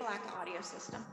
Palatka audio system.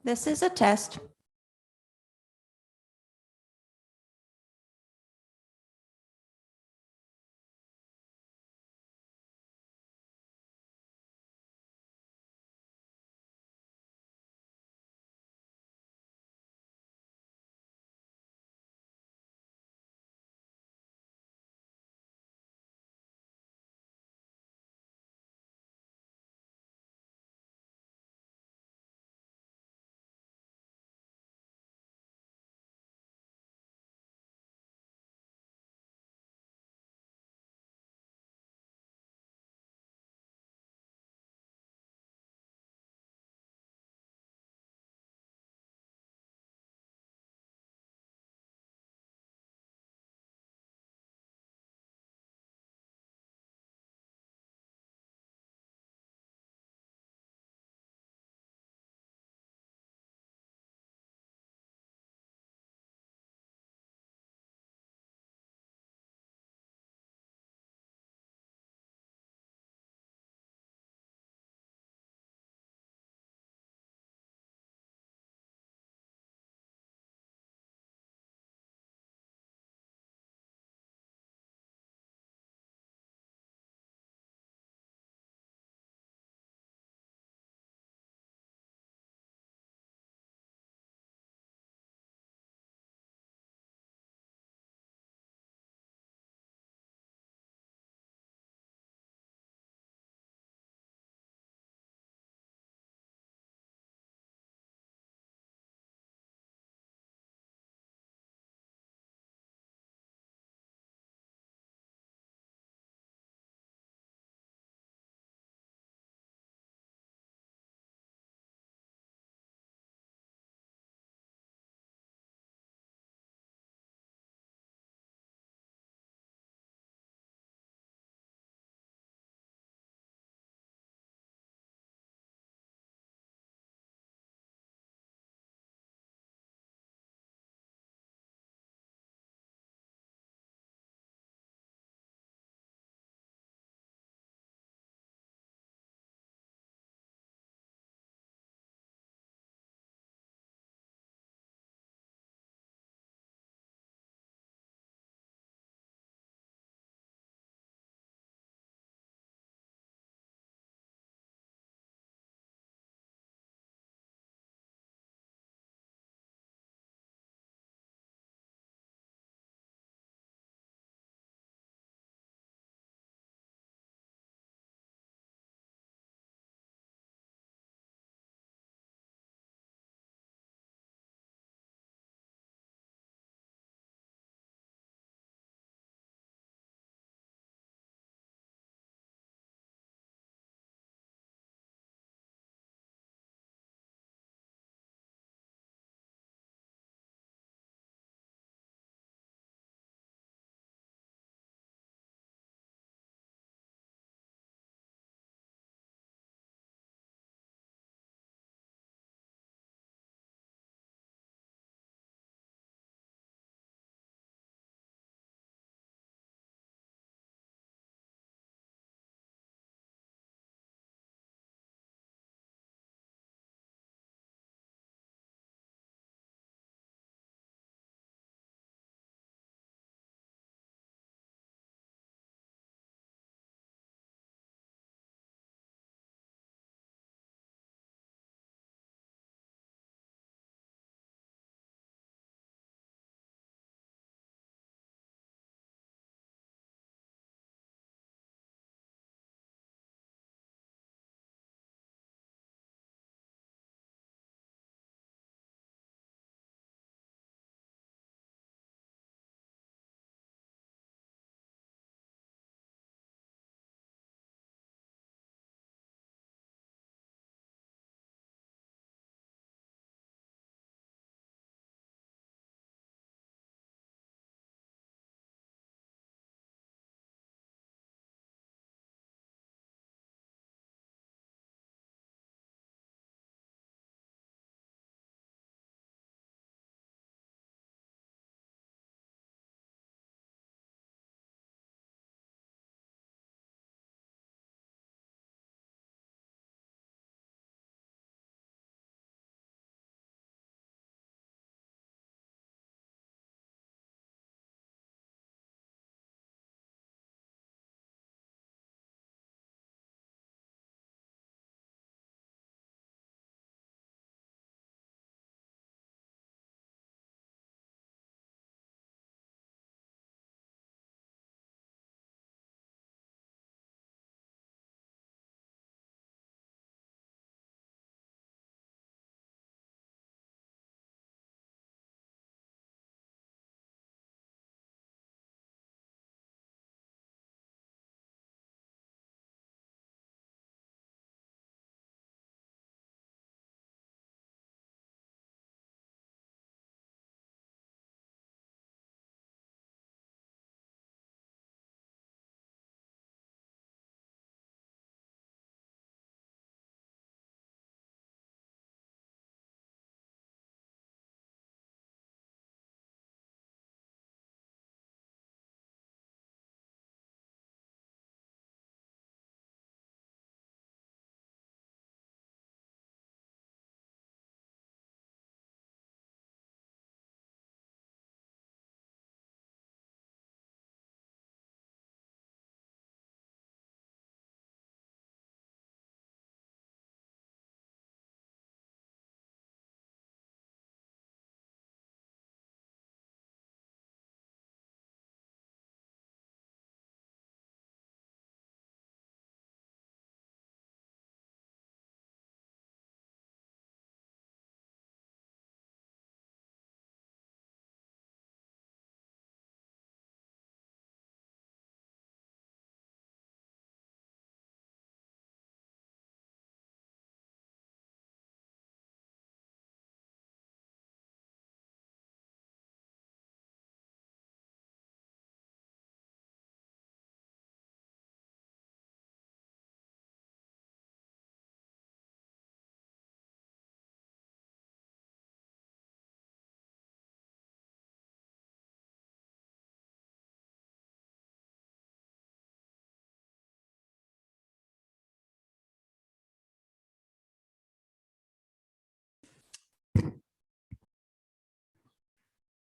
This is a test.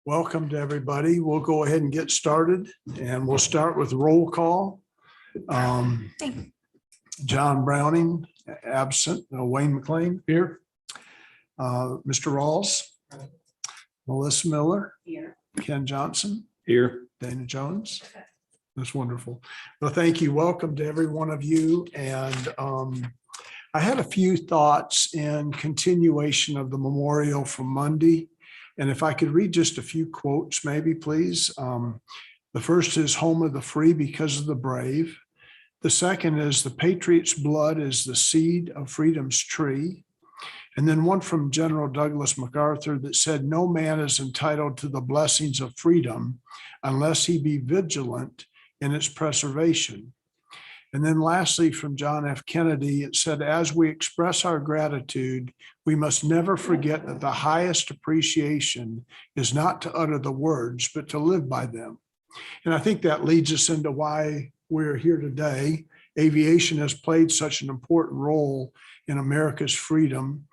Welcome to everybody. We'll go ahead and get started, and we'll start with roll call. John Browning, absent. Wayne McLean. Here. Mr. Rawls. Melissa Miller. Here. Ken Johnson. Here. Dana Jones. That's wonderful. Well, thank you. Welcome to every one of you. And I had a few thoughts in continuation of the memorial from Monday. And if I could read just a few quotes, maybe, please. The first is home of the free because of the brave. The second is the patriot's blood is the seed of freedom's tree. And then one from General Douglas MacArthur that said, no man is entitled to the blessings of freedom unless he be vigilant in its preservation. And then lastly, from John F. Kennedy, it said, as we express our gratitude, we must never forget that the highest appreciation is not to utter the words, but to live by them. And I think that leads us into why we're here today. Aviation has played such an important role in America's freedom.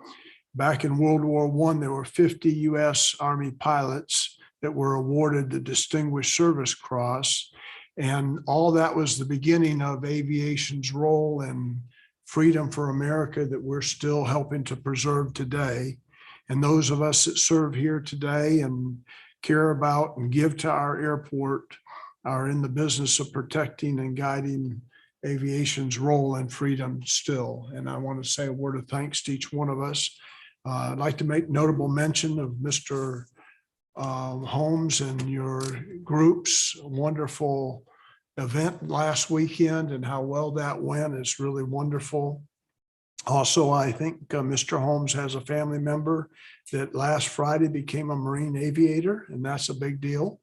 Back in World War I, there were 50 U.S. Army pilots that were awarded the Distinguished Service Cross. And all that was the beginning of aviation's role in freedom for America that we're still helping to preserve today. And those of us that serve here today and care about and give to our airport are in the business of protecting and guiding aviation's role in freedom still. And I want to say a word of thanks to each one of us. I'd like to make notable mention of Mr. Holmes and your group's wonderful event last weekend and how well that went. It's really wonderful. Also, I think Mr. Holmes has a family member that last Friday became a Marine aviator, and that's a big deal.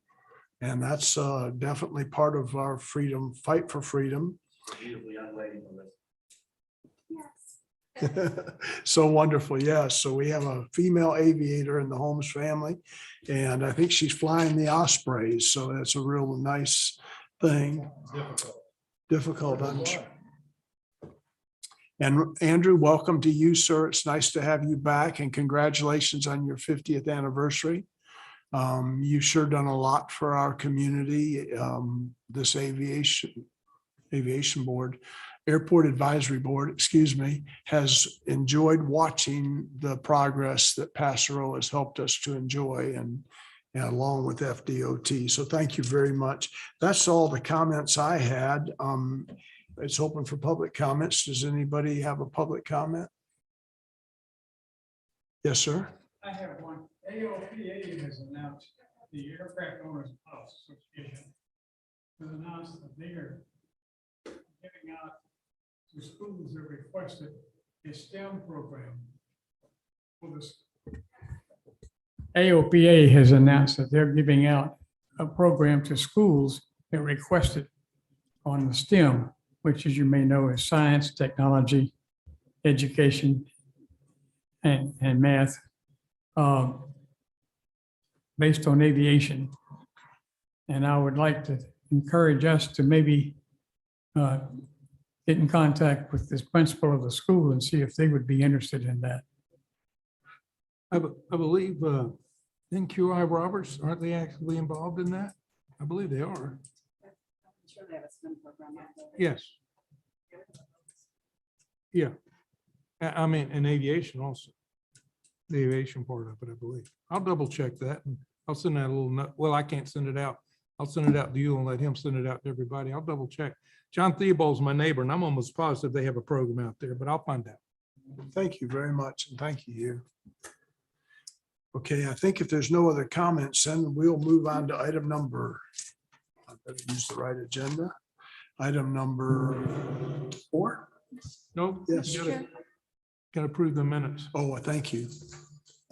And that's definitely part of our freedom, fight for freedom. So wonderful. Yes. So we have a female aviator in the Holmes family, and I think she's flying the Ospreys. So that's a real nice thing. Difficult. I'm sure. And Andrew, welcome to you, sir. It's nice to have you back, and congratulations on your 50th anniversary. You've sure done a lot for our community. This aviation board, Airport Advisory Board, excuse me, has enjoyed watching the progress that Passero has helped us to enjoy, and along with FDOT. So thank you very much. That's all the comments I had. It's open for public comments. Does anybody have a public comment? Yes, sir. I have one. AOPA has announced, the Aircraft Owners Association has announced that they are giving out to schools that requested a STEM program for this. AOPA has announced that they're giving out a program to schools that requested on the STEM, which, as you may know, is science, technology, education, and math, based on aviation. And I would like to encourage us to maybe get in contact with this principal of the school and see if they would be interested in that. I believe NQI Roberts, aren't they actually involved in that? I believe they are. Yes. Yeah. I mean, in aviation also. The aviation part of it, I believe. I'll double check that, and I'll send that a little note. Well, I can't send it out. I'll send it out to you and let him send it out to everybody. I'll double check. John Theobald's my neighbor, and I'm almost positive they have a program out there, but I'll find out. Thank you very much, and thank you. Okay, I think if there's no other comments, then we'll move on to item number, I better use the right agenda. Item number 4. No? Yes. Got to approve the minutes. Oh, thank you.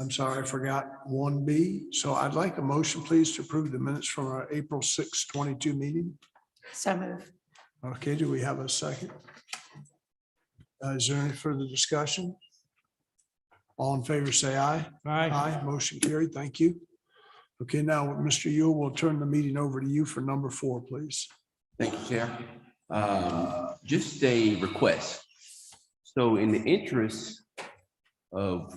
I'm sorry, I forgot 1B. So I'd like a motion, please, to approve the minutes from our April 6, 22 meeting. So move. Okay, do we have a second? Is there any further discussion? All in favor, say aye. Aye, motion carried. Thank you. Okay, now, Mr. Yule, we'll turn the meeting over to you for number 4, please. Thank you, Chair. Just a request. So in the interest of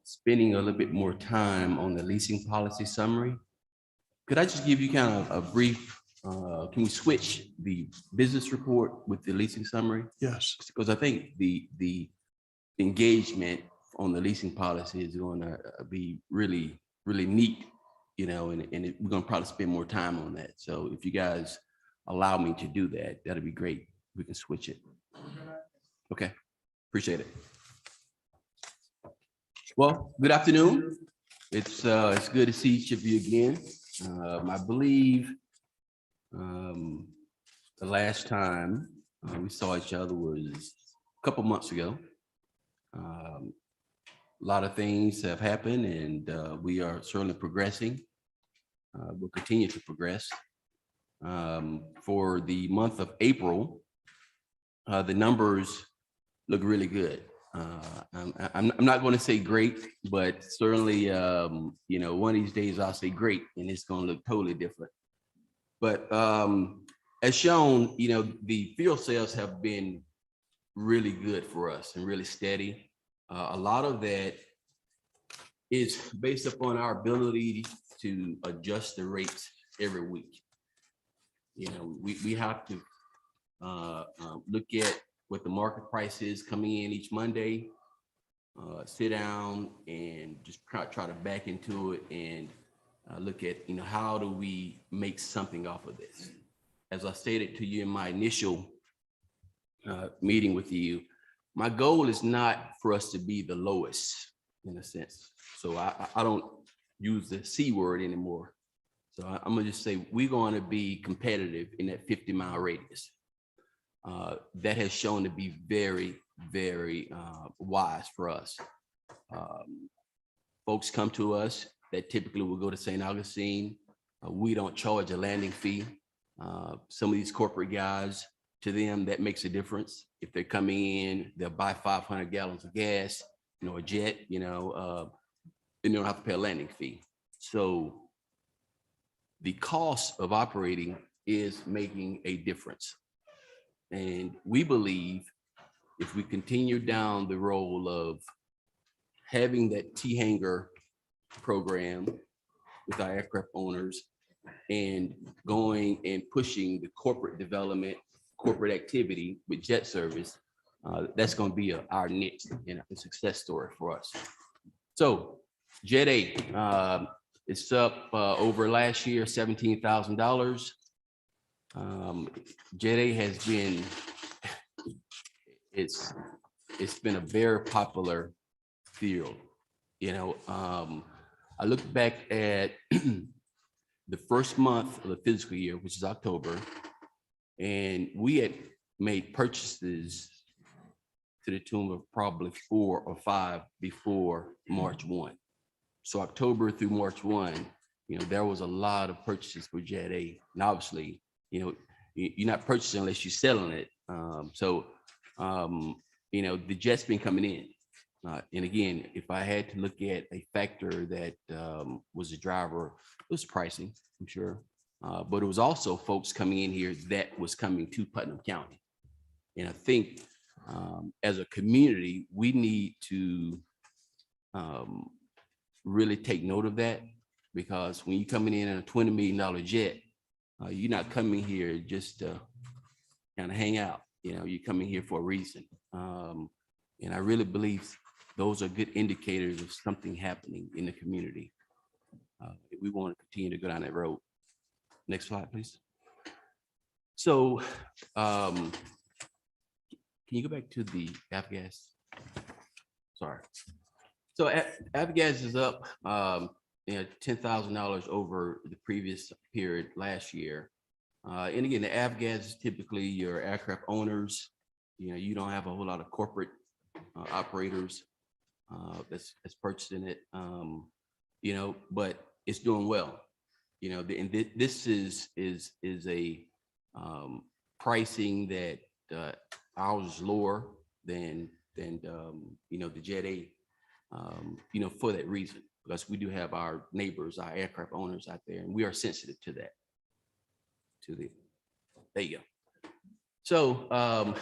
spending a little bit more time on the leasing policy summary. Could I just give you kind of a brief, can we switch the business report with the leasing summary? Yes. Because I think the engagement on the leasing policy is going to be really, really neat, you know, and we're going to probably spend more time on that. So if you guys allow me to do that, that'd be great. We can switch it. Okay, appreciate it. Well, good afternoon. It's good to see each of you again. I believe the last time we saw each other was a couple months ago. A lot of things have happened, and we are certainly progressing. We'll continue to progress. For the month of April, the numbers look really good. I'm not going to say great, but certainly, you know, one of these days I'll say great, and it's going to look totally different. But as shown, you know, the field sales have been really good for us and really steady. A lot of that is based upon our ability to adjust the rates every week. You know, we have to look at what the market price is coming in each Monday, sit down and just try to back into it and look at, you know, how do we make something off of this? As I stated to you in my initial meeting with you, my goal is not for us to be the lowest in a sense. So I don't use the C word anymore. So I'm gonna just say we're going to be competitive in that 50-mile radius. That has shown to be very, very wise for us. Folks come to us that typically will go to St. Augustine. We don't charge a landing fee. Some of these corporate guys, to them, that makes a difference. If they're coming in, they'll buy 500 gallons of gas, you know, a jet, you know, then they don't have to pay a landing fee. So the cost of operating is making a difference. And we believe if we continue down the road of having that T-hanger program with our aircraft owners and going and pushing the corporate development, corporate activity with jet service, that's going to be our next, you know, a success story for us. So Jet A, it's up over last year, $17,000. Jet A has been, it's been a very popular field. You know, I look back at the first month of the fiscal year, which is October, and we had made purchases to the tune of probably 4 or 5 before March 1. So October through March 1, you know, there was a lot of purchases for Jet A. And obviously, you know, you're not purchasing unless you're selling it. You know, the jet's been coming in. And again, if I had to look at a factor that was a driver, it was pricing, I'm sure. But it was also folks coming in here that was coming to Putnam County. And I think as a community, we need to really take note of that, because when you're coming in a $20 million jet, you're not coming here just to kind of hang out. You know, you're coming here for a reason. And I really believe those are good indicators of something happening in the community. We want to continue to go down that road. Next slide, please. So can you go back to the avgas? Sorry. So avgas is up you know, $10,000 over the previous period last year. And again, the avgas is typically your aircraft owners. You know, you don't have a whole lot of corporate operators that's purchasing it. You know, but it's doing well. You know, and this is a pricing that ours is lower than you know, the Jet A. You know, for that reason, because we do have our neighbors, our aircraft owners out there, and we are sensitive to that. There you go. So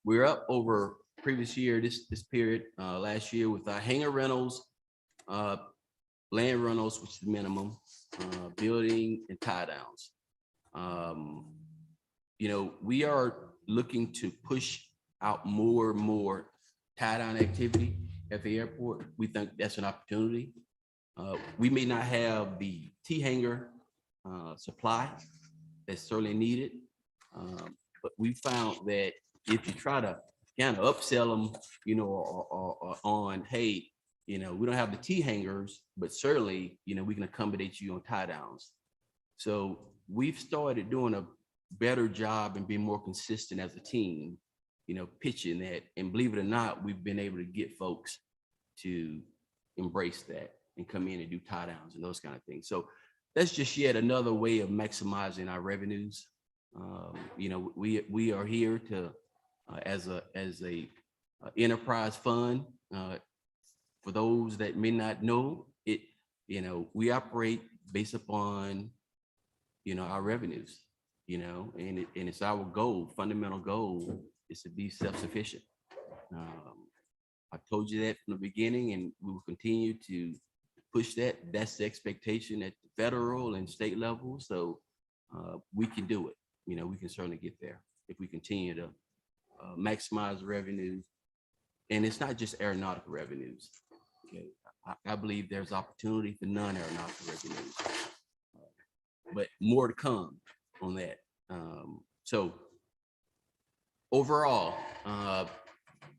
we're up over previous year, this period, last year with our hangar rentals, land rentals, which is the minimum, building and tie downs. You know, we are looking to push out more and more tie down activity at the airport. We think that's an opportunity. We may not have the T hangar supply that's certainly needed, but we found that if you try to kind of upsell them, you know, or on, hey, you know, we don't have the T hangers, but certainly, you know, we can accommodate you on tie downs. So we've started doing a better job and being more consistent as a team, you know, pitching that. And believe it or not, we've been able to get folks to embrace that and come in and do tie downs and those kind of things. So that's just yet another way of maximizing our revenues. You know, we are here to as a enterprise fund. For those that may not know it, you know, we operate based upon, you know, our revenues, you know, and it's our goal, fundamental goal is to be self-sufficient. I told you that from the beginning, and we will continue to push that. That's the expectation at the federal and state level. So we can do it. You know, we can certainly get there if we continue to maximize revenues. And it's not just aeronautical revenues. Okay, I believe there's opportunity for non-aeronautical revenues, but more to come on that. So overall,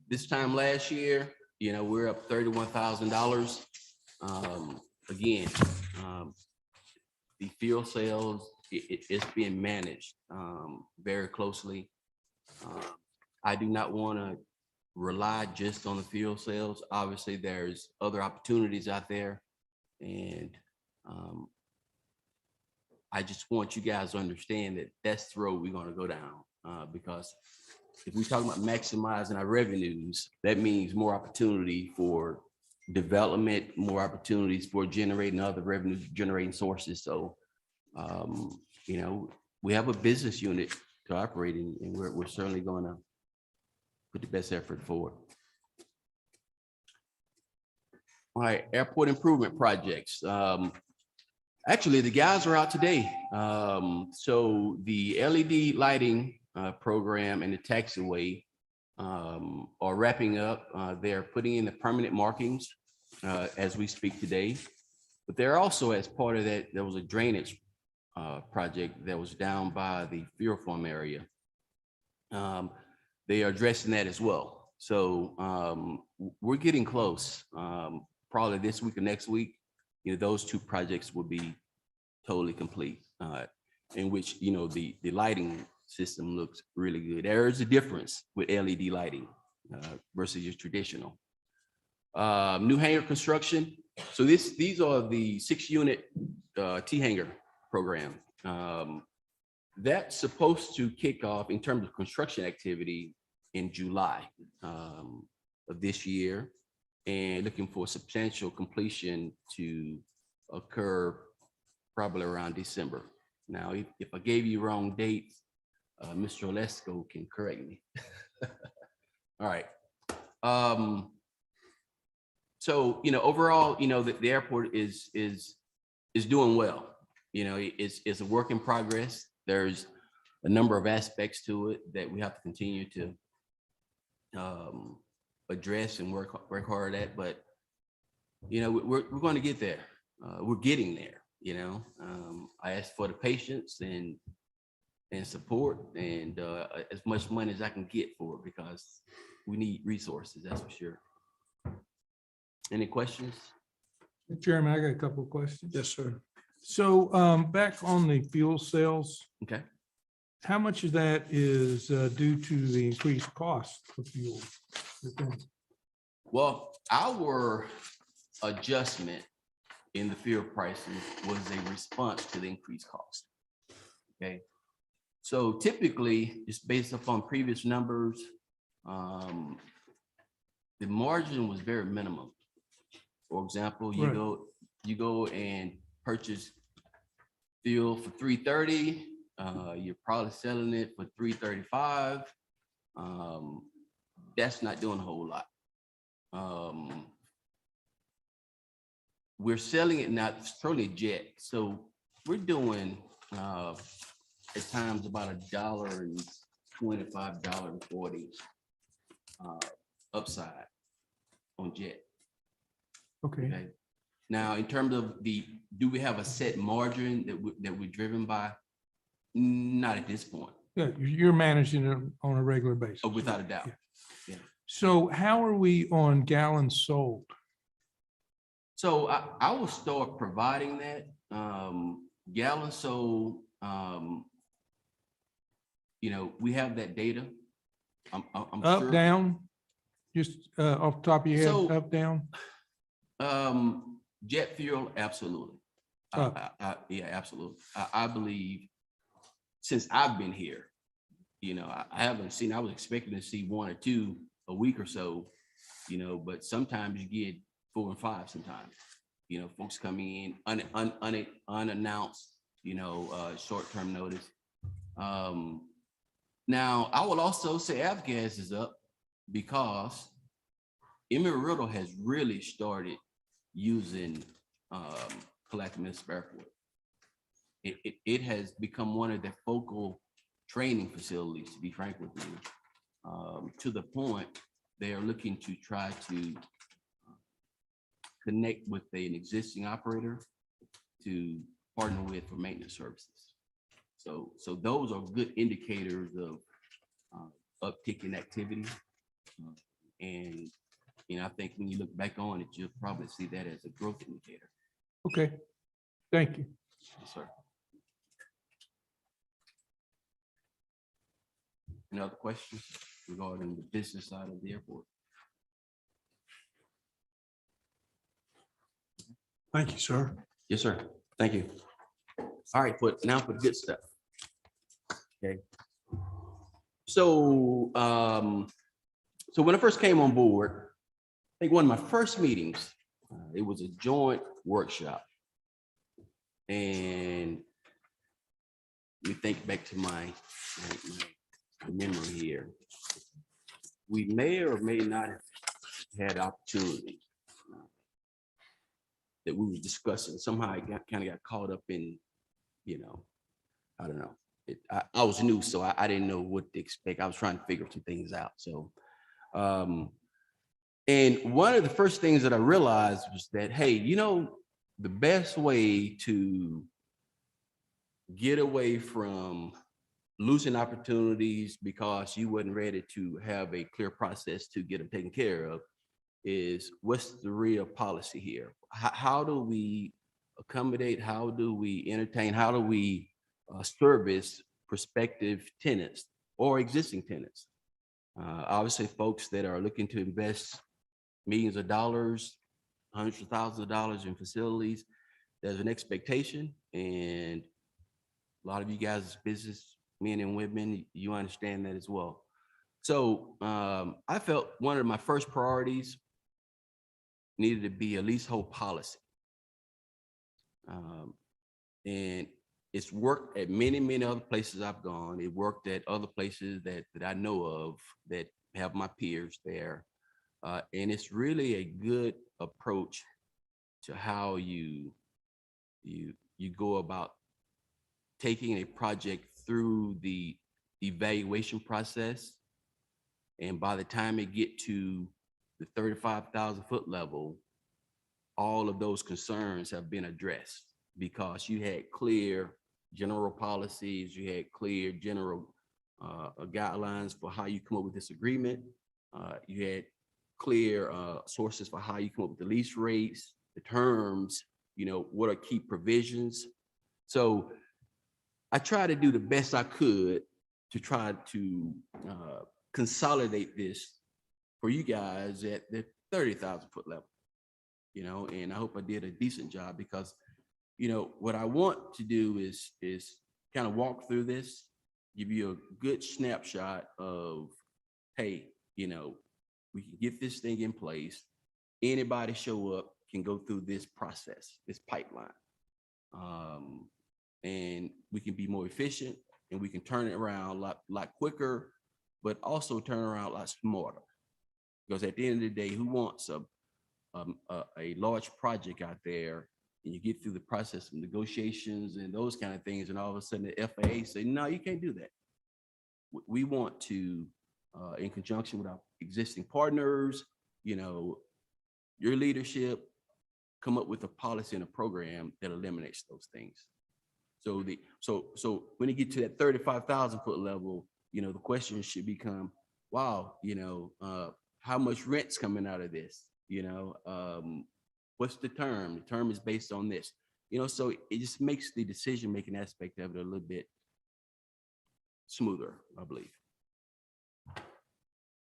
this time last year, you know, we're up $31,000. Again, the fuel sales, it's being managed very closely. I do not want to rely just on the fuel sales. Obviously, there's other opportunities out there, and I just want you guys to understand that that's the road we're going to go down, because if we're talking about maximizing our revenues, that means more opportunity for development, more opportunities for generating other revenue generating sources. So, you know, we have a business unit to operate in, and we're certainly going to put the best effort forward. All right, airport improvement projects. Actually, the guys are out today. So the LED lighting program and the taxiway are wrapping up. They're putting in the permanent markings as we speak today. But they're also, as part of that, there was a drainage project that was down by the fuel farm area. They are addressing that as well. So we're getting close. Probably this week or next week, you know, those two projects will be totally complete, in which, you know, the lighting system looks really good. There is a difference with LED lighting versus your traditional. New hangar construction. So these are the 6-unit T hangar program. That's supposed to kick off in terms of construction activity in July of this year, and looking for substantial completion to occur probably around December. Now, if I gave you wrong dates, Mr. Olesko can correct me. All right. So, you know, overall, you know, the airport is doing well. You know, it's a work in progress. There's a number of aspects to it that we have to continue to address and work hard at, but you know, we're going to get there. We're getting there. You know, I asked for the patience and support and as much money as I can get for it, because we need resources, that's for sure. Any questions? Chairman, I got a couple of questions. Yes, sir. So back on the fuel sales, Okay. how much of that is due to the increased cost of fuel? Well, our adjustment in the fuel prices was a response to the increased cost. Okay. So typically, just based upon previous numbers, the margin was very minimum. For example, you go and purchase fuel for $3.30. You're probably selling it for $3.35. that's not doing a whole lot. We're selling it now, it's totally jet. So we're doing at times about $1.25, $1.40 upside on jet. Okay. Okay. Now, in terms of do we have a set margin that we're driven by? Not at this point. Yeah, you're managing it on a regular basis. Oh, without a doubt. Yeah. Yeah. So how are we on gallons sold? So I will start providing that. Gallons sold, we have that data. I'm Up, sure. down? Just off the top of your head, So- up, down? Jet fuel, absolutely. Yeah, absolutely. I believe since I've been here, I haven't seen, I was expecting to see 1 or 2 a week or so, but sometimes you get 4 and 5 sometimes, folks coming in unannounced, short-term notice. Now I will also say avgas is up because Amarillo has really started using Palatka Municipal Airport. It has become one of the focal training facilities, to be frank with you, to the point they are looking to try to connect with an existing operator to partner with for maintenance services. So those are good indicators of uptick in activity. And I think when you look back on it, you'll probably see that as a growth indicator. Okay, thank you. Yes, sir. Any other questions regarding the business side of the airport? Thank you, sir. Yes, sir. Thank you. All right, now for the good stuff. Okay. So, so when I first came on board, I think one of my first meetings, it was a joint workshop. And let me think back to my memory here. We may or may not have had opportunity that we were discussing. Somehow I kind of got caught up in, I don't know. I was new, so I didn't know what to expect. I was trying to figure some things out. So, and one of the first things that I realized was that, hey, the best way to get away from losing opportunities because you wasn't ready to have a clear process to get them taken care of is what's the real policy here? How do we accommodate? How do we entertain? How do we service prospective tenants or existing tenants? Obviously, folks that are looking to invest millions of dollars, hundreds of thousands of dollars in facilities, there's an expectation, and a lot of you guys, business men and women, you understand that as well. So I felt one of my first priorities needed to be a leasehold policy. And it's worked at many, many other places I've gone. It worked at other places that I know of that have my peers there. And it's really a good approach to how you go about taking a project through the evaluation process. And by the time it get to the 35,000 foot level, all of those concerns have been addressed because you had clear general policies, you had clear general guidelines for how you come up with this agreement. You had clear sources for how you come up with the lease rates, the terms, what are key provisions. So I try to do the best I could to try to consolidate this for you guys at the 30,000 foot level, and I hope I did a decent job because, what I want to do is kind of walk through this, give you a good snapshot of, hey, we can get this thing in place. Anybody show up can go through this process, this pipeline. And we can be more efficient and we can turn it around a lot quicker, but also turn around a lot smarter. Because at the end of the day, who wants a large project out there and you get through the process of negotiations and those kind of things, and all of a sudden the FAA say, no, you can't do that. We want to, in conjunction with our existing partners, you know, your leadership, come up with a policy and a program that eliminates those things. So when you get to that 35,000 foot level, you know, the question should become, wow, you know, how much rent's coming out of this? You know, what's the term? The term is based on this. You know, so it just makes the decision-making aspect of it a little bit smoother, I believe.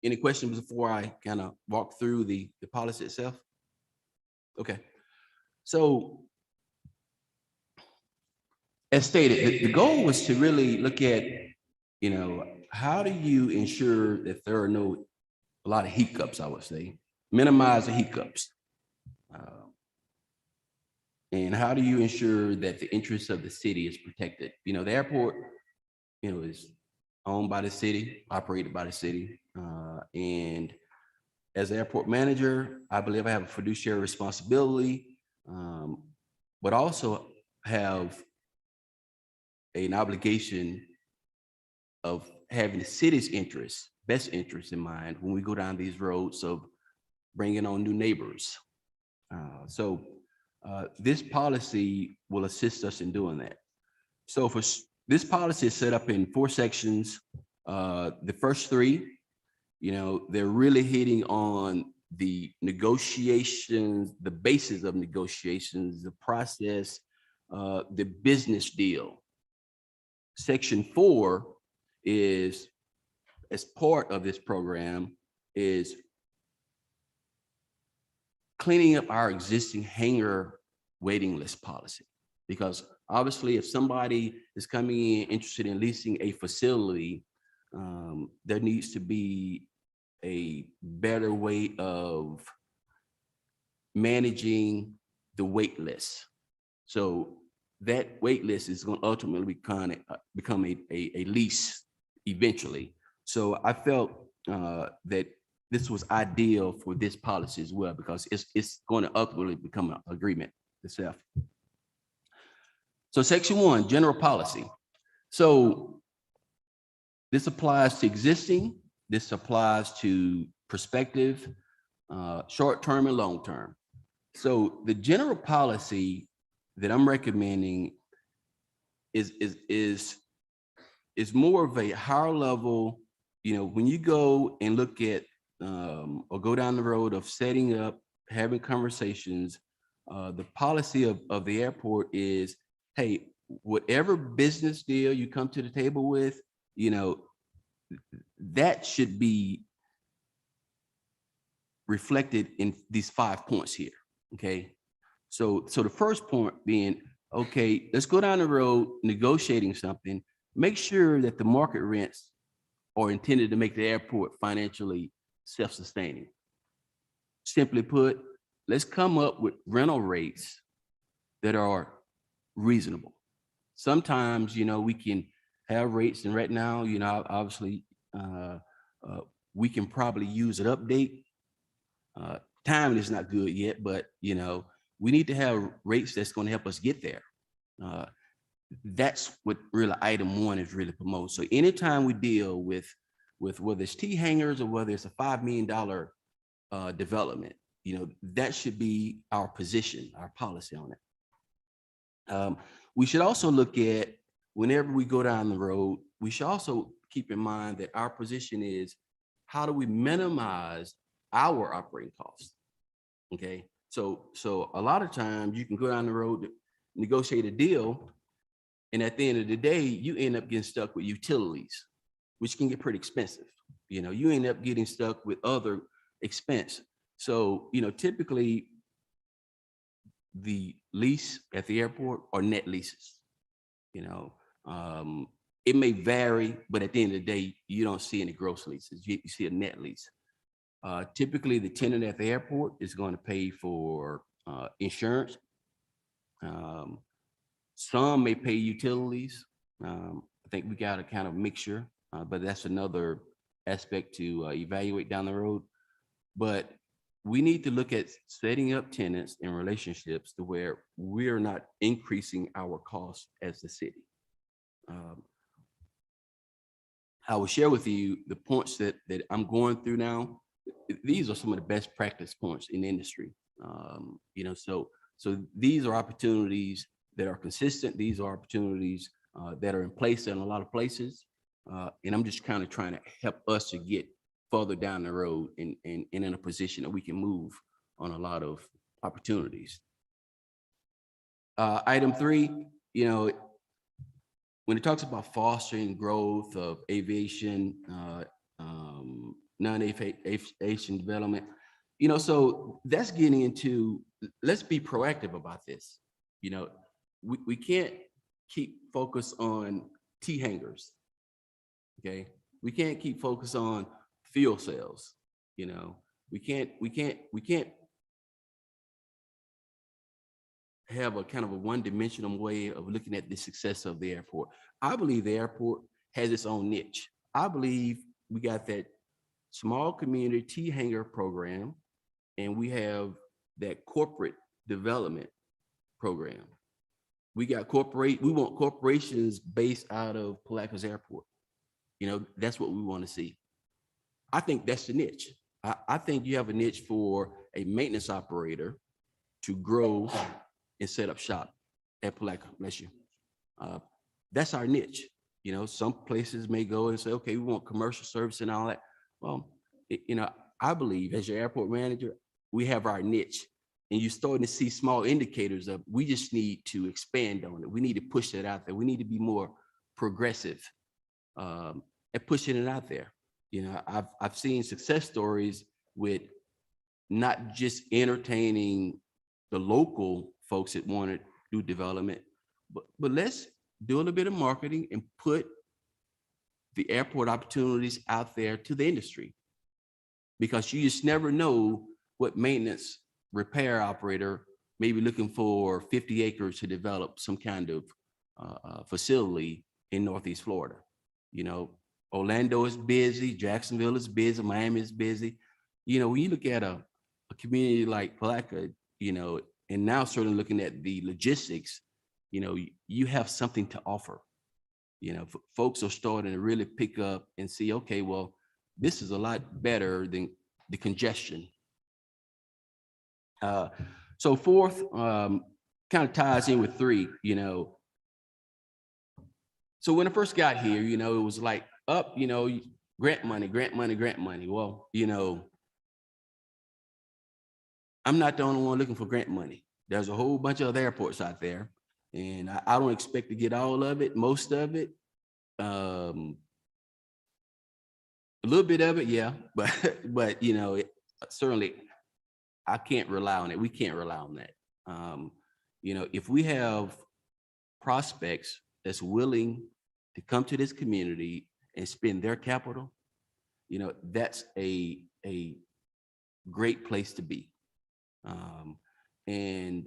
Any questions before I kind of walk through the policy itself? Okay. So as stated, the goal was to really look at, you know, how do you ensure that there are a lot of hiccups, I would say, minimize the hiccups. And how do you ensure that the interests of the city is protected? You know, the airport, you know, is owned by the city, operated by the city. And as an airport manager, I believe I have a fiduciary responsibility, but also have an obligation of having the city's interests, best interests in mind when we go down these roads of bringing on new neighbors. So this policy will assist us in doing that. So for this policy is set up in 4 sections. The first 3, you know, they're really hitting on the negotiations, the basis of negotiations, the process, the business deal. Section 4 is, as part of this program, is cleaning up our existing hangar waiting list policy. Because obviously, if somebody is coming in interested in leasing a facility, there needs to be a better way of managing the wait list. So that wait list is going to ultimately become a lease eventually. So I felt that this was ideal for this policy as well, because it's going to ultimately become an agreement itself. So section 1, general policy. So this applies to existing, this applies to prospective, short-term and long-term. So the general policy that I'm recommending is more of a higher level. You know, when you go and look at or go down the road of setting up, having conversations, the policy of the airport is, hey, whatever business deal you come to the table with, you know, that should be reflected in these 5 points here. Okay. So the first point being, okay, let's go down the road negotiating something, make sure that the market rents are intended to make the airport financially self-sustaining. Simply put, let's come up with rental rates that are reasonable. Sometimes, you know, we can have rates, and right now, you know, obviously, we can probably use an update. Timing is not good yet, but, you know, we need to have rates that's going to help us get there. That's what really item 1 is really promoted. So anytime we deal with whether it's T hangars or whether it's a $5 million development, you know, that should be our position, our policy on it. We should also look at, whenever we go down the road, we should also keep in mind that our position is, how do we minimize our operating costs? Okay, so a lot of times you can go down the road to negotiate a deal, and at the end of the day, you end up getting stuck with utilities, which can get pretty expensive. You know, you end up getting stuck with other expense. So, you know, typically the lease at the airport are net leases. You know, it may vary, but at the end of the day, you don't see any gross leases. You see a net lease. Typically, the tenant at the airport is going to pay for insurance. Some may pay utilities. I think we got a kind of mixture, but that's another aspect to evaluate down the road. But we need to look at setting up tenants and relationships to where we're not increasing our costs as the city. I will share with you the points that I'm going through now. These are some of the best practice points in the industry. So these are opportunities that are consistent. These are opportunities that are in place in a lot of places. And I'm just kind of trying to help us to get further down the road and in a position that we can move on a lot of opportunities. Item 3, when it talks about fostering growth of aviation, non-aviation development, so that's getting into, let's be proactive about this. We can't keep focused on T hangars. Okay, we can't keep focused on fuel cells. We can't have a kind of a one-dimensional way of looking at the success of the airport. I believe the airport has its own niche. I believe we got that small community T hangar program, and we have that corporate development program. We want corporations based out of Palatka's airport. That's what we want to see. I think that's the niche. I think you have a niche for a maintenance operator to grow and set up shop at Palatka. Bless you. That's our niche. Some places may go and say, okay, we want commercial service and all that. Well, I believe as your airport manager, we have our niche, and you're starting to see small indicators of, we just need to expand on it. We need to push it out there. We need to be more progressive at pushing it out there. I've seen success stories with not just entertaining the local folks that want to do development, but let's do a little bit of marketing and put the airport opportunities out there to the industry, because you just never know what maintenance repair operator may be looking for 50 acres to develop some kind of facility in Northeast Florida. Orlando is busy, Jacksonville is busy, Miami is busy. When you look at a community like Palatka, and now certainly looking at the logistics, you have something to offer. Folks are starting to really pick up and see, okay, well, this is a lot better than the congestion. So 4th, kind of ties in with 3, So when I first got here, it was like up, grant money. Well, I'm not the only one looking for grant money. There's a whole bunch of other airports out there, and I don't expect to get all of it, most of it. A little bit of it, yeah, but certainly I can't rely on it. We can't rely on that. If we have prospects that's willing to come to this community and spend their capital, that's a great place to be. And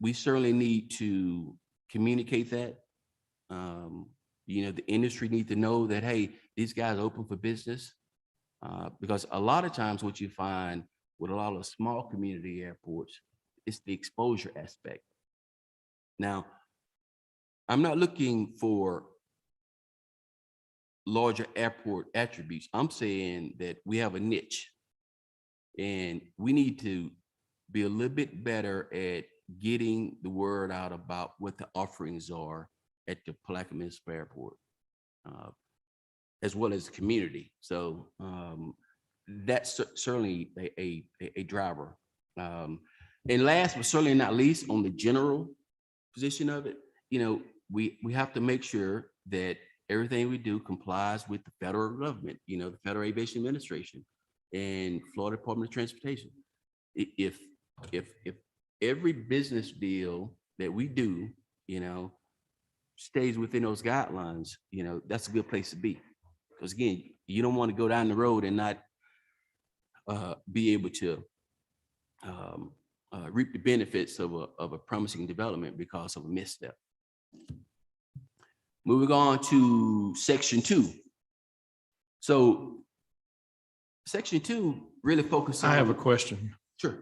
we certainly need to communicate that. The industry needs to know that, hey, these guys are open for business. Because a lot of times what you find with a lot of small community airports, it's the exposure aspect. Now, I'm not looking for larger airport attributes. I'm saying that we have a niche, and we need to be a little bit better at getting the word out about what the offerings are at the Palatka Municipal Airport, as well as the community. So that's certainly a driver. And last but certainly not least, on the general position of it, we have to make sure that everything we do complies with the federal government, the Federal Aviation Administration and Florida Department of Transportation. If every business deal that we do, stays within those guidelines, that's a good place to be. Because again, you don't want to go down the road and not be able to reap the benefits of a promising development because of a misstep. Moving on to section 2. So section 2 really focus on. I have a question. Sure.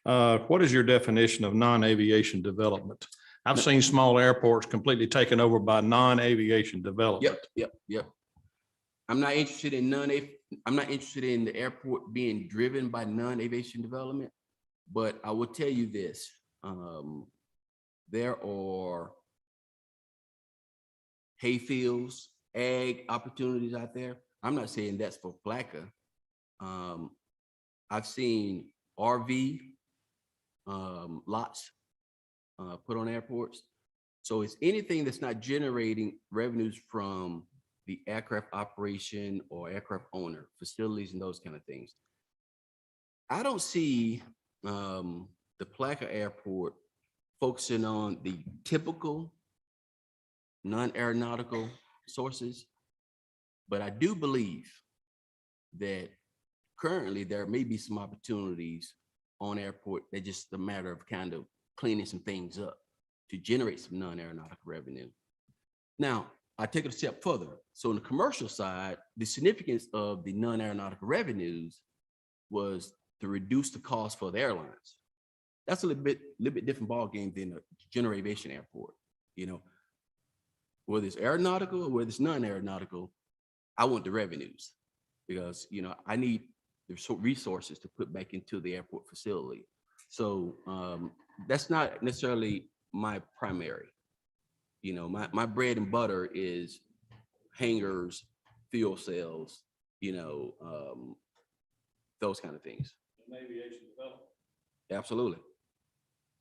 What is your definition of non-aviation development? I've seen small airports completely taken over by non-aviation development. Yep. I'm not interested in I'm not interested in the airport being driven by non-aviation development, but I will tell you this. There are hayfields, ag opportunities out there. I'm not saying that's for Palatka. I've seen RV lots put on airports. So it's anything that's not generating revenues from the aircraft operation or aircraft owner, facilities and those kind of things. I don't see the Palatka Airport focusing on the typical non-aeronautical sources, but I do believe that currently there may be some opportunities on airport that just a matter of kind of cleaning some things up to generate some non-aeronautical revenue. Now, I take it a step further. So on the commercial side, the significance of the non-aeronautical revenues was to reduce the cost for the airlines. That's a little bit different ballgame than a general aviation airport. You know, whether it's aeronautical or whether it's non-aeronautical, I want the revenues because, you know, I need the resources to put back into the airport facility. So that's not necessarily my primary. You know, my bread and butter is hangars, fuel cells, you know, those kind of things. Aviation development. Absolutely.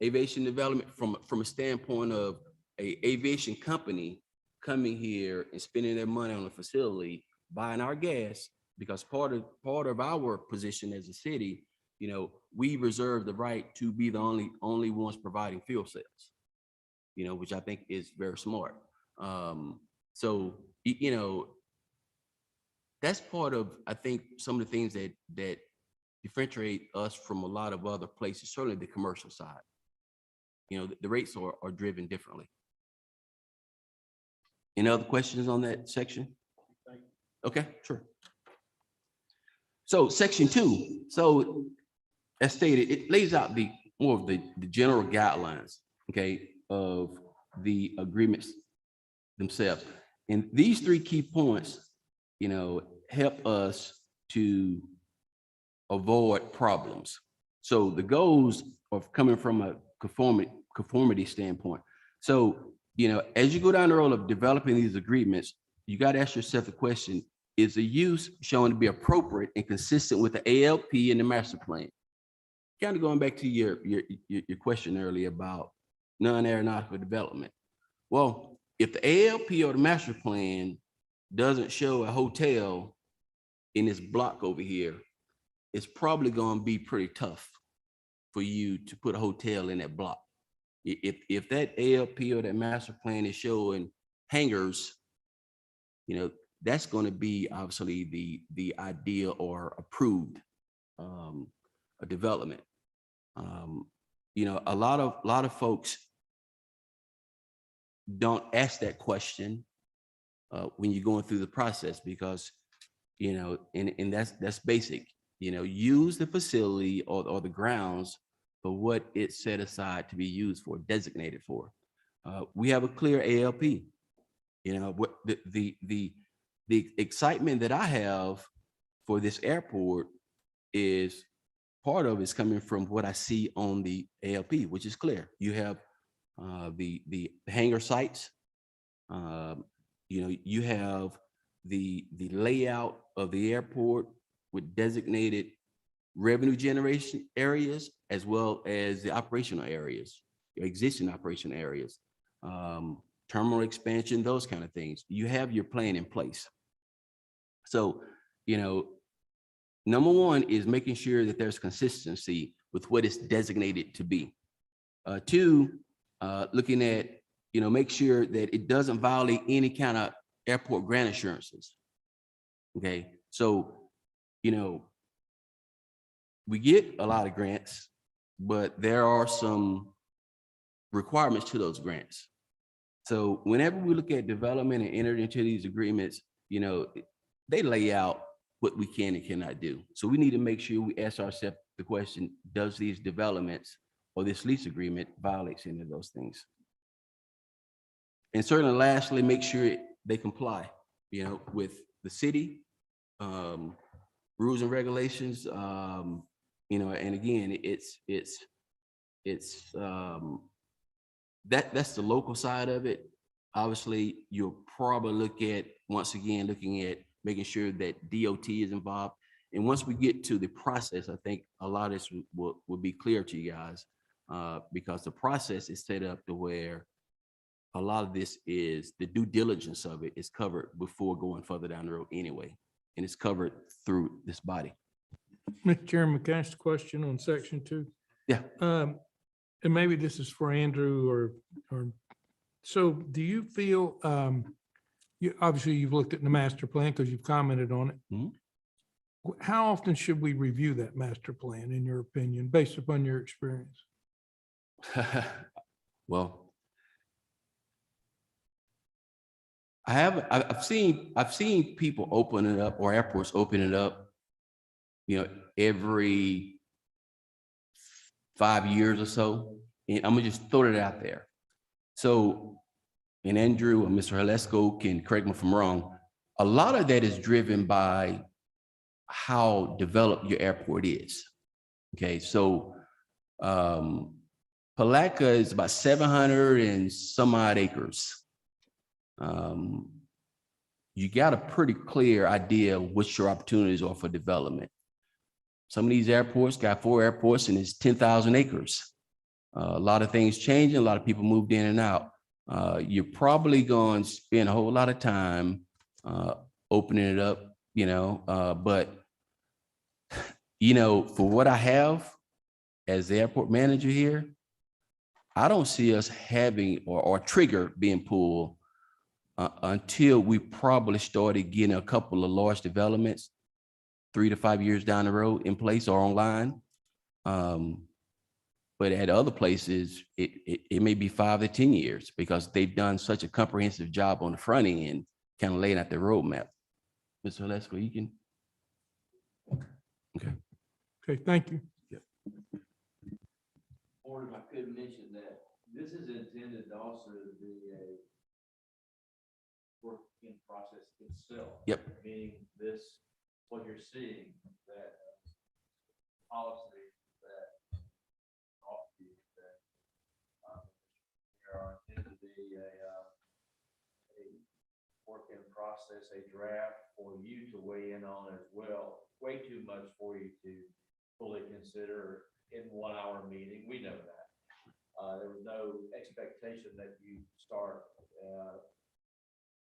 Aviation development from a standpoint of a aviation company coming here and spending their money on a facility, buying our gas, because part of our position as a city, you know, we reserve the right to be the only ones providing fuel cells, you know, which I think is very smart. So, you know, that's part of, I think, some of the things that differentiate us from a lot of other places, certainly the commercial side. You know, the rates are driven differently. Any other questions on that section? Okay, sure. So section 2. So as stated, it lays out more of the general guidelines, okay, of the agreements themselves. And these 3 key points, you know, help us to avoid problems. So the goals of coming from a conformity standpoint. So, you know, as you go down the road of developing these agreements, you got to ask yourself the question, is the use shown to be appropriate and consistent with the ALP and the master plan? Kind of going back to your question earlier about non-aeronautical development. Well, if the ALP or the master plan doesn't show a hotel in this block over here, it's probably going to be pretty tough for you to put a hotel in that block. If that ALP or that master plan is showing hangars, you know, that's going to be obviously the ideal or approved development. You know, a lot of folks don't ask that question when you're going through the process because, you know, and that's basic. You know, use the facility or the grounds for what it's set aside to be used for, designated for. We have a clear ALP. You know, what the excitement that I have for this airport is part of it's coming from what I see on the ALP, which is clear. You have the hangar sites. You know, you have the layout of the airport with designated revenue generation areas, as well as the operational areas, existing operational areas, terminal expansion, those kind of things. You have your plan in place. So, you know, number one is making sure that there's consistency with what it's designated to be. 2, looking at, you know, make sure that it doesn't violate any kind of airport grant assurances. Okay, so, you know, we get a lot of grants, but there are some requirements to those grants. So whenever we look at development and enter into these agreements, you know, they lay out what we can and cannot do. So we need to make sure we ask ourselves the question, does these developments or this lease agreement violates any of those things? And certainly lastly, make sure they comply, with the city, rules and regulations, and again, that's the local side of it. Obviously, you'll probably looking at making sure that DOT is involved. And once we get to the process, I think a lot of this will be clear to you guys, because the process is set up to where a lot of this is the due diligence of it is covered before going further down the road anyway. And it's covered through this body. Mr. Chairman, can I ask a question on section 2? Yeah. And maybe this is for Andrew or, so do you feel, obviously you've looked at the master plan because you've commented on it. Mhm. How often should we review that master plan, in your opinion, based upon your experience? Well, I've seen people open it up, or airports open it up, every 5 years or so. And I'm gonna just throw it out there. So, and Andrew and Mr. Halesko can correct me if I'm wrong, a lot of that is driven by how developed your airport is. Okay, so Palatka is about 700 and some odd acres. You got a pretty clear idea of what your opportunities are for development. Some of these airports got 4 airports and it's 10,000 acres. A lot of things changing, a lot of people moved in and out. You're probably going to spend a whole lot of time opening it up, but for what I have as the airport manager here, I don't see us having or trigger being pulled until we probably started getting a couple of large developments 3 to 5 years down the road in place or online. But at other places, it may be 5 to 10 years because they've done such a comprehensive job on the front end, kind of laying out the roadmap. Mr. Halesko, you can. Okay. Okay, thank you. Or if I could mention that this is intended also to be a work in process itself. Yep. Meaning this, what you're seeing, that policy that there are intended to be a work in process, a draft for you to weigh in on as well. Way too much for you to fully consider in 1 hour meeting. We know that. There was no expectation that you start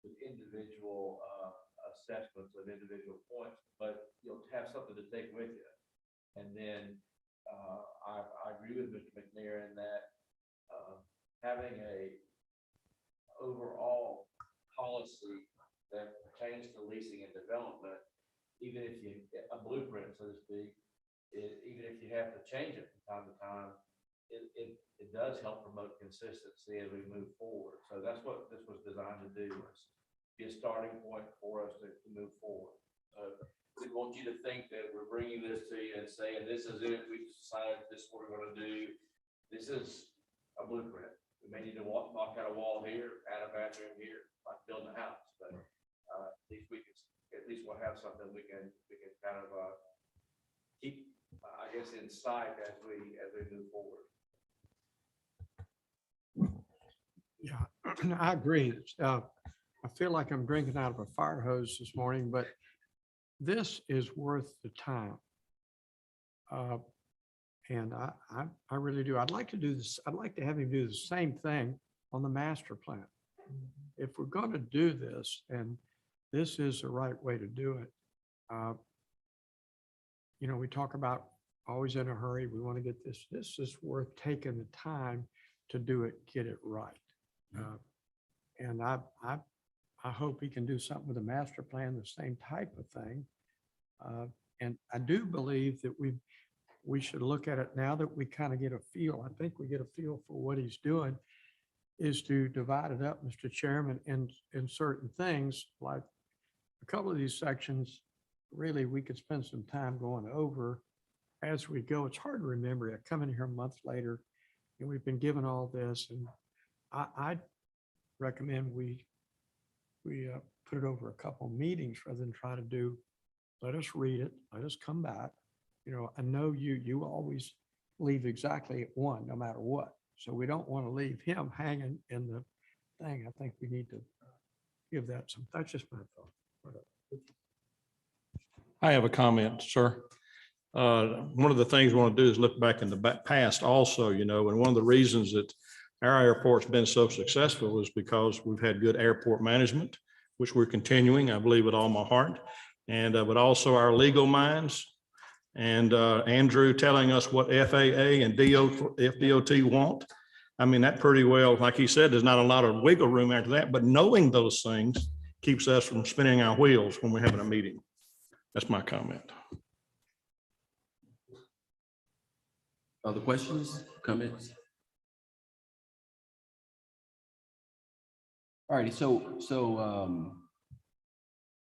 with individual assessments of individual points, but you'll have something to take with you. And then I agree with Mr. McNair in that having a overall policy that pertains to leasing and development, even if you get a blueprint, so to speak, even if you have to change it from time to time, it does help promote consistency as we move forward. So that's what this was designed to do, was be a starting point for us to move forward. We want you to think that we're bringing this to you and saying, this is it, we decided this is what we're going to do. This is a blueprint. We may need to knock out a wall here, add a bathroom here, like building a house, but at least we'll have something we can kind of keep, I guess, in sight as we move forward. Yeah, I agree. I feel like I'm drinking out of a fire hose this morning, but this is worth the time. And I really do. I'd like to do this. I'd like to have him do the same thing on the master plan. If we're going to do this, and this is the right way to do it, we talk about always in a hurry. We want to get this. This is worth taking the time to do it, get it right. And I hope he can do something with the master plan, the same type of thing. And I do believe that we should look at it now that we kind of get a feel. I think we get a feel for what he's doing, is to divide it up, Mr. Chairman, in certain things, like a couple of these sections really, we could spend some time going over as we go. It's hard to remember. I come in here a month later and we've been given all this, and I recommend we put it over a couple meetings rather than try to do, let us read it, let us come back. You know, I know you always leave exactly at one, no matter what. So we don't want to leave him hanging in the thing. I think we need to give that some, that's just my thought. I have a comment, sir. One of the things we want to do is look back in the past also, you know, and one of the reasons that our airport's been so successful is because we've had good airport management, which we're continuing, I believe with all my heart. And, but also our legal minds and Andrew telling us what FAA and FDOT want. I mean, that pretty well, like he said, there's not a lot of wiggle room after that, but knowing those things keeps us from spinning our wheels when we're having a meeting. That's my comment. Other questions, comments? All righty, so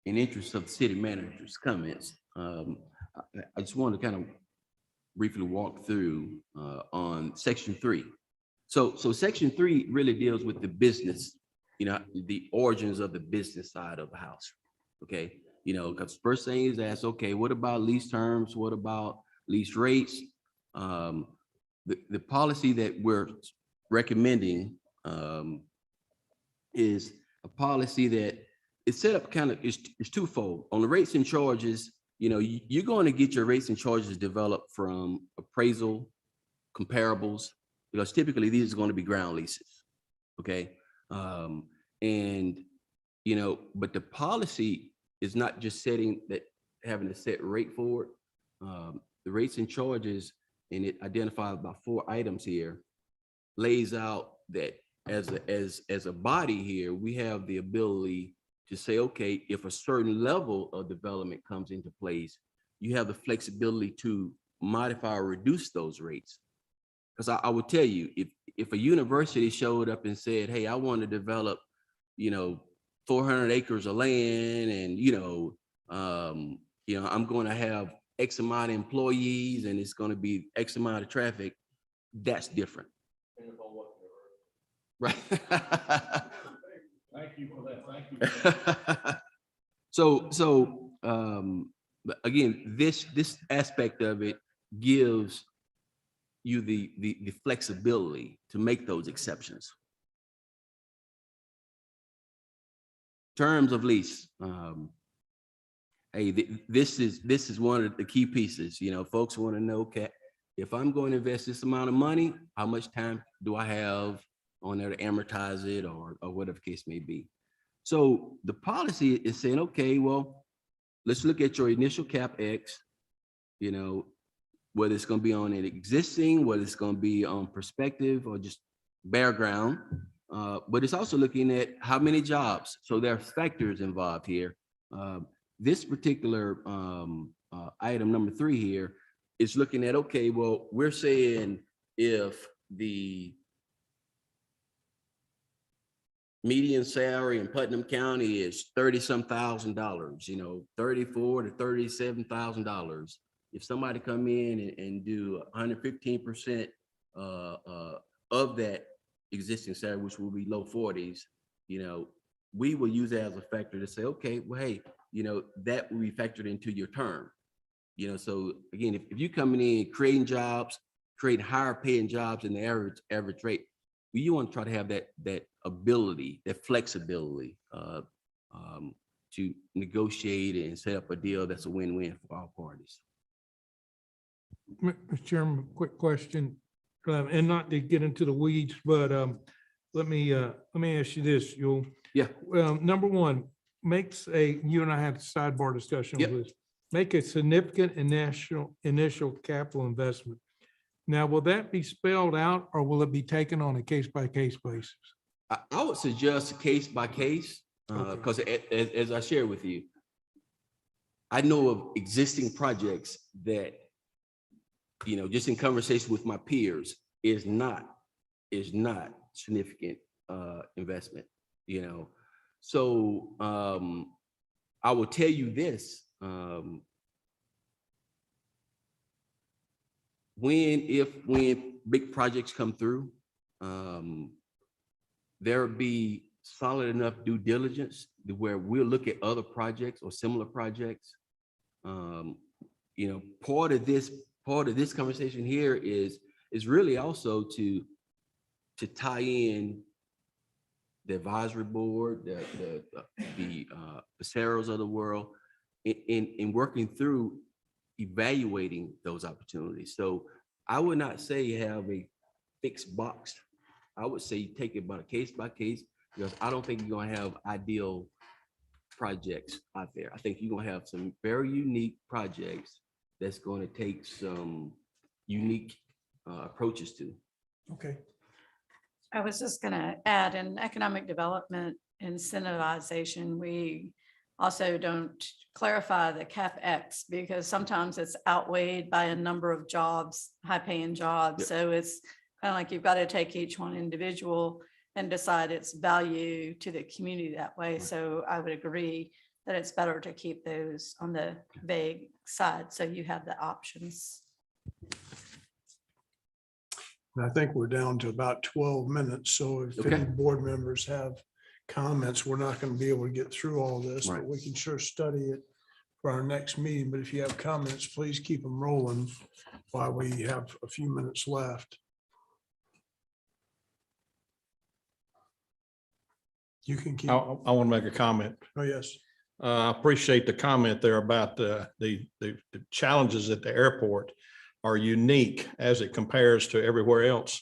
in interest of the city manager's comments, I just want to kind of briefly walk through on section 3. So section 3 really deals with the business, you know, the origins of the business side of the house. Okay, you know, because first thing is ask, okay, what about lease terms? What about lease rates? The policy that we're recommending is a policy that is set up kind of is twofold. On the rates and charges, you know, you're going to get your rates and charges developed from appraisal, comparables, because typically these are going to be ground leases. Okay. And, you know, but the policy is not just setting that, having a set rate for it. The rates and charges, and it identifies about 4 items here, lays out that as a body here, we have the ability to say, okay, if a certain level of development comes into place, you have the flexibility to modify or reduce those rates. Because I would tell you, if a university showed up and said, hey, I want to develop, you know, 400 acres of land, and, you know, I'm going to have X amount of employees and it's going to be X amount of traffic, that's different. Right. Thank you for that. Thank you. So but again, this aspect of it gives you the flexibility to make those exceptions. Terms of lease. Hey, this is one of the key pieces. You know, folks want to know, okay, if I'm going to invest this amount of money, how much time do I have on there to amortize it, or whatever the case may be. So the policy is saying, okay, well, let's look at your initial CapEx, you know, whether it's going to be on an existing, whether it's going to be on prospective or just bare ground. But it's also looking at how many jobs. So there are factors involved here. This particular item number 3 here is looking at, okay, well, we're saying if the median salary in Putnam County is $30-some thousand, you know, $34,000 to $37,000. If somebody come in and do 115% of that existing salary, which will be low 40s, you know, we will use that as a factor to say, okay, well, hey, you know, that will be factored into your term. You know, so again, if you're coming in creating jobs, creating higher paying jobs in the average rate, you want to try to have that ability, that flexibility to negotiate and set up a deal that's a win-win for all parties. Mr. Chairman, quick question, and not to get into the weeds, but let me ask you this, Yul. Yeah. Number one, you and I had a sidebar discussion Yep. with this. Make a significant initial capital investment. Now, will that be spelled out, or will it be taken on a case-by-case basis? I would suggest case by case, because as I shared with you, I know of existing projects that, you know, just in conversation with my peers, is not significant investment, you know. So I will tell you this, um, when big projects come through, there'll be solid enough due diligence to where we'll look at other projects or similar projects. You know, part of this conversation here is really also to tie in the advisory board, the Paceros of the world, in working through evaluating those opportunities. So I would not say have a fixed box. I would say take it by case by case, because I don't think you're gonna have ideal projects out there. I think you're gonna have some very unique projects that's gonna take some unique approaches to. Okay. I was just going to add in economic development incentivization, we also don't clarify the CapEx because sometimes it's outweighed by a number of jobs, high paying jobs. Yep. So it's kind of like you've got to take each one individual and decide its value to the community that way. Right. So I would agree that it's better to keep those on the vague side. So you have the options. And I think we're down to about 12 minutes. So if any Okay. board members have comments, we're not going to be able to get through all this, but Right. we can sure study it for our next meeting. But if you have comments, please keep them rolling while we have a few minutes left. You can keep, I want to make a comment. oh, yes. I appreciate the comment there about the challenges at the airport are unique as it compares to everywhere else.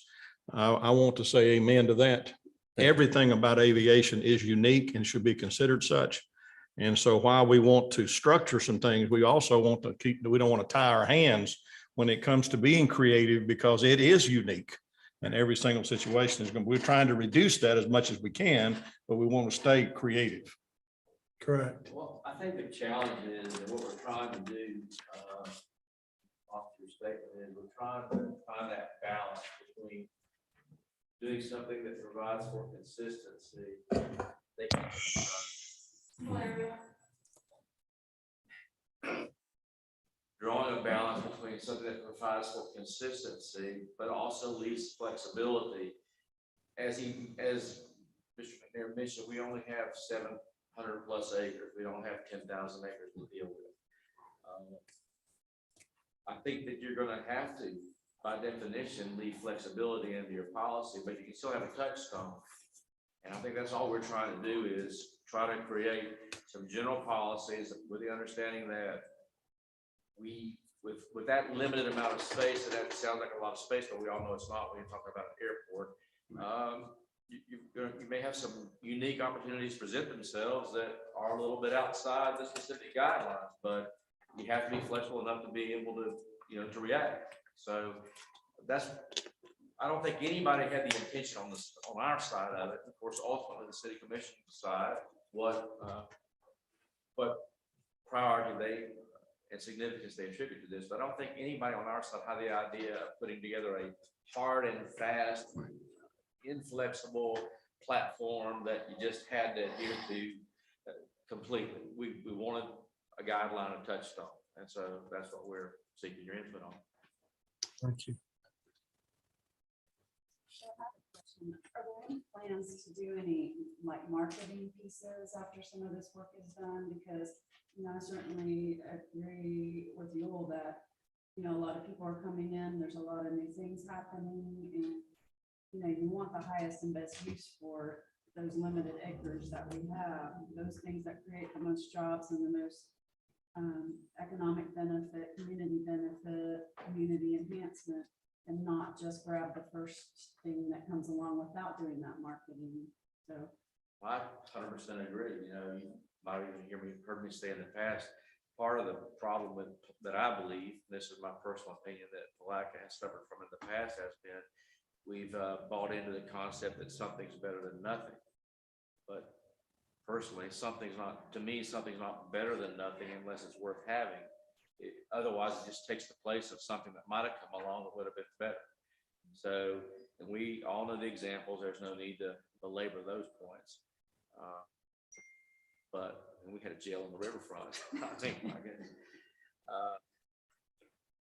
I want to say amen to that. Everything about aviation is unique and should be considered such. And so while we want to structure some things, we also want to we don't want to tie our hands when it comes to being creative because it is unique. And every single situation is going to, we're trying to reduce that as much as we can, but we want to stay creative. Correct. Well, I think the challenge is, and what we're trying to do, off your statement, is we're trying to find that balance between doing something that provides for consistency. Drawing a balance between something that provides for consistency, but also leaves flexibility. As Mr. McNair mentioned, we only have 700 plus acres. We don't have 10,000 acres to deal with. I think that you're going to have to, by definition, leave flexibility into your policy, but you can still have a touchstone. And I think that's all we're trying to do is try to create some general policies with the understanding that with that limited amount of space, and that sounds like a lot of space, but we all know it's not when you're talking about an airport. You may have some unique opportunities present themselves that are a little bit outside the specific guidelines, but you have to be flexible enough to be able to, to react. So I don't think anybody had the intention on our side of it. Of course, ultimately the city commission decide what priority and significance they attribute to this. But I don't think anybody on our side had the idea of putting together a hard and fast, inflexible platform that you just had to adhere to completely. We wanted a guideline and touchstone. And so that's what we're seeking your input on. Thank you. Are there any plans to do any like marketing pieces after some of this work is done? Because, I certainly agree with you all that, a lot of people are coming in, there's a lot of new things happening, and, you want the highest and best use for those limited acres that we have, those things that create the most jobs and the most economic benefit, community enhancement, and not just grab the first thing that comes along without doing that marketing. So I 100% agree. You might even heard me say in the past, part of the problem that I believe, this is my personal opinion, that Palatka has suffered from in the past has been, we've bought into the concept that something's better than nothing. But personally, something's not better than nothing unless it's worth having. Otherwise, it just takes the place of something that might have come along that would have been better. So, and we all know the examples. There's no need to belabor those points. But and we had a jail on the riverfront. I think, I guess.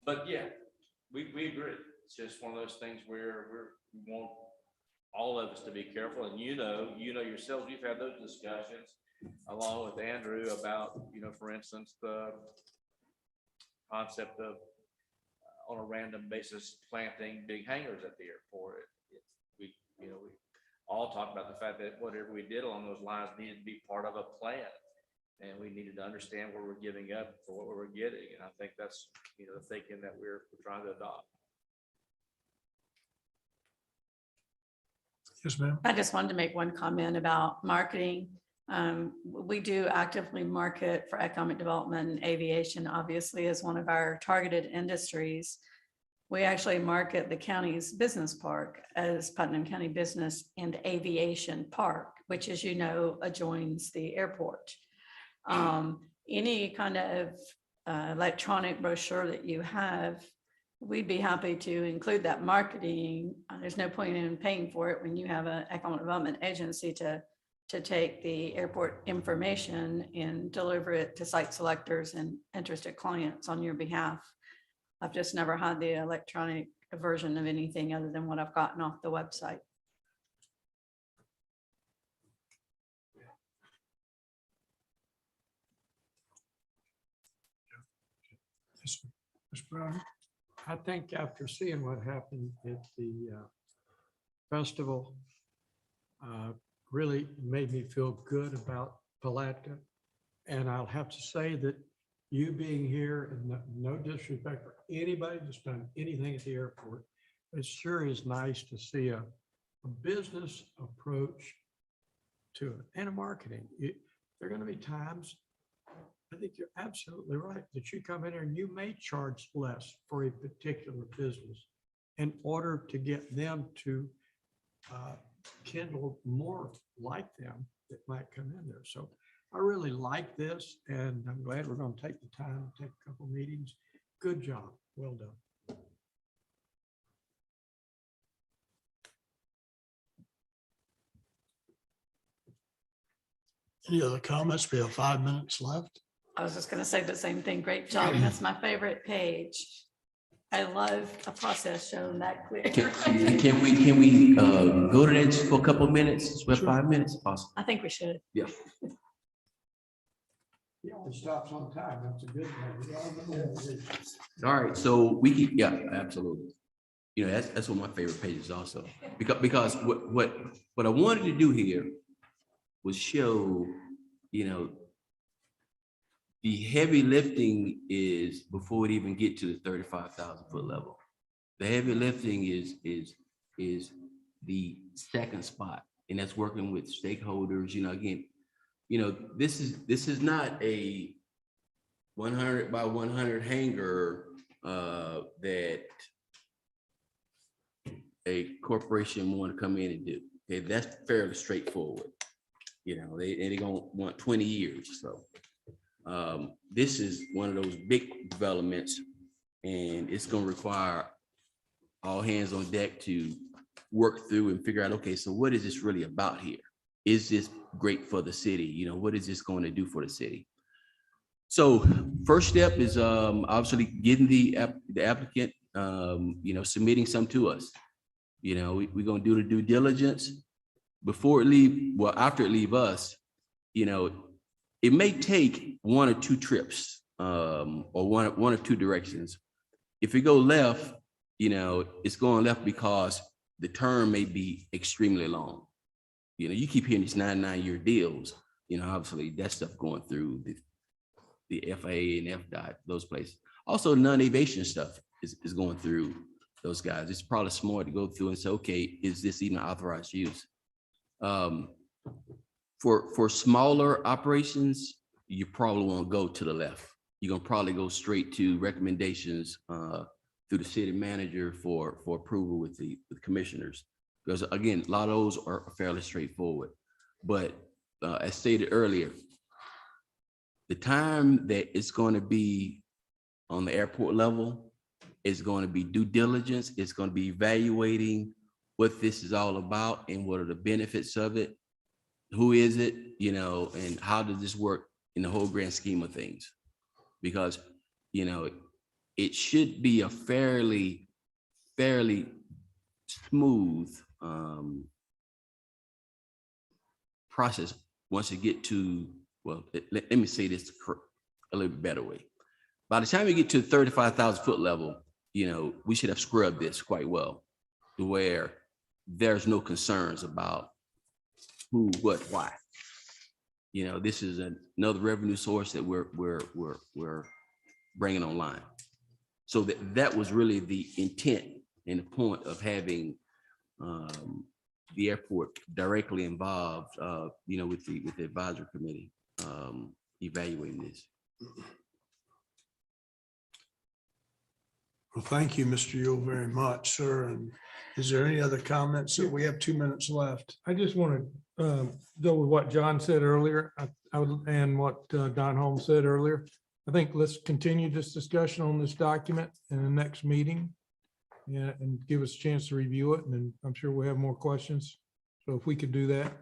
But yeah, we agree. It's just one of those things where we want all of us to be careful. And you know yourselves, you've had those discussions along with Andrew about, for instance, the concept of on a random basis planting big hangars at the airport. We all talked about the fact that whatever we did along those lines needed to be part of a plan. And we needed to understand what we're giving up for what we're getting. And I think that's, the thinking that we're trying to adopt. Yes, ma'am. I just wanted to make one comment about marketing. We do actively market for economic development, and aviation obviously is one of our targeted industries. We actually market the county's business park as Putnam County Business and Aviation Park, which, as you know, adjoins the airport. Any kind of electronic brochure that you have, we'd be happy to include that marketing. There's no point in paying for it when you have an economic development agency to take the airport information and deliver it to site selectors and interested clients on your behalf. I've just never had the electronic version of anything other than what I've gotten off the website. Yes, sir. Ms. Brown. I think after seeing what happened at the festival, really made me feel good about Palatka. And I'll have to say that you being here, and no disrespect for anybody that's done anything at the airport, it sure is nice to see a business approach to it and a marketing. There are going to be times, I think you're absolutely right, that you come in here and you may charge less for a particular business in order to get them to kindle more like them that might come in there. So I really like this, and I'm glad we're going to take the time to take a couple meetings. Good job. Well done. Any other comments? We have 5 minutes left. I was just gonna say the same thing. Great job. That's my favorite page. I love a process shown that clear. Can we go to that just for a couple of minutes? We have 5 minutes. Awesome. I think we should. Yeah. He always stops on time. That's a good thing. All right. So we can, yeah, absolutely. That's one of my favorite pages also, because what I wanted to do here was show, the heavy lifting is before it even get to the 35,000 foot level. The heavy lifting is the second spot, and that's working with stakeholders. Again, this is not a 100 by 100 hangar that a corporation want to come in and do. Okay, that's fairly straightforward. They're gonna want 20 years. So this is one of those big developments, and it's gonna require all hands on deck to work through and figure out, okay, so what is this really about here? Is this great for the city? What is this going to do for the city? So first step is obviously getting the applicant, submitting some to us. We're gonna do the due diligence before it leave. Well, after it leave us, it may take 1 or 2 trips, or one or two directions. If we go left, it's going left because the term may be extremely long. You keep hearing these 99-year deals. Obviously that stuff going through the FAA and FDOT, those places. Also, non-aviation stuff is going through those guys. It's probably smart to go through and say, okay, is this even authorized use? For smaller operations, you probably won't go to the left. You're gonna probably go straight to recommendations through the city manager for approval with the commissioners. Because again, a lot of those are fairly straightforward. But as stated earlier, the time that it's going to be on the airport level is going to be due diligence. It's going to be evaluating what this is all about and what are the benefits of it. Who is it, and how does this work in the whole grand scheme of things. Because, you know, it should be a fairly smooth process once you get to, well, let me say this a little bit better way. By the time you get to the 35,000 foot level, you know, we should have scrubbed this quite well to where there's no concerns about who, what, why. You know, this is another revenue source that we're bringing online. So that was really the intent and the point of having the airport directly involved, you know, with the advisory committee evaluating this. Well, thank you, Mr. Yule, very much, sir. And is there any other comments? So we have 2 minutes left. I just want to go with what John said earlier, and what Don Holmes said earlier. I think let's continue this discussion on this document in the next meeting. Yeah, and give us a chance to review it, and then I'm sure we'll have more questions. So if we could do that.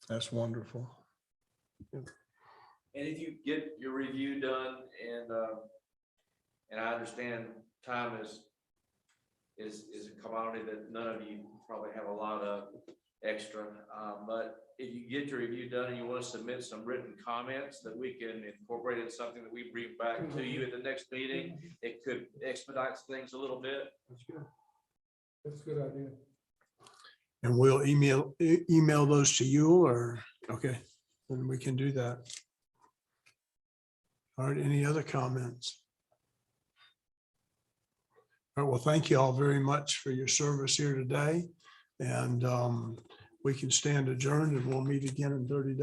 That's wonderful. And if you get your review done and I understand time is a commodity that none of you probably have a lot of extra, but if you get your review done and you want to submit some written comments that we can incorporate in something that we bring back to you at the next meeting, it could expedite things a little bit. That's good. That's a good idea. And we'll email those to you, or, okay, then we can do that. All right, any other comments? All right, well, thank you all very much for your service here today. And we can stand adjourned, and we'll meet again in 30 days.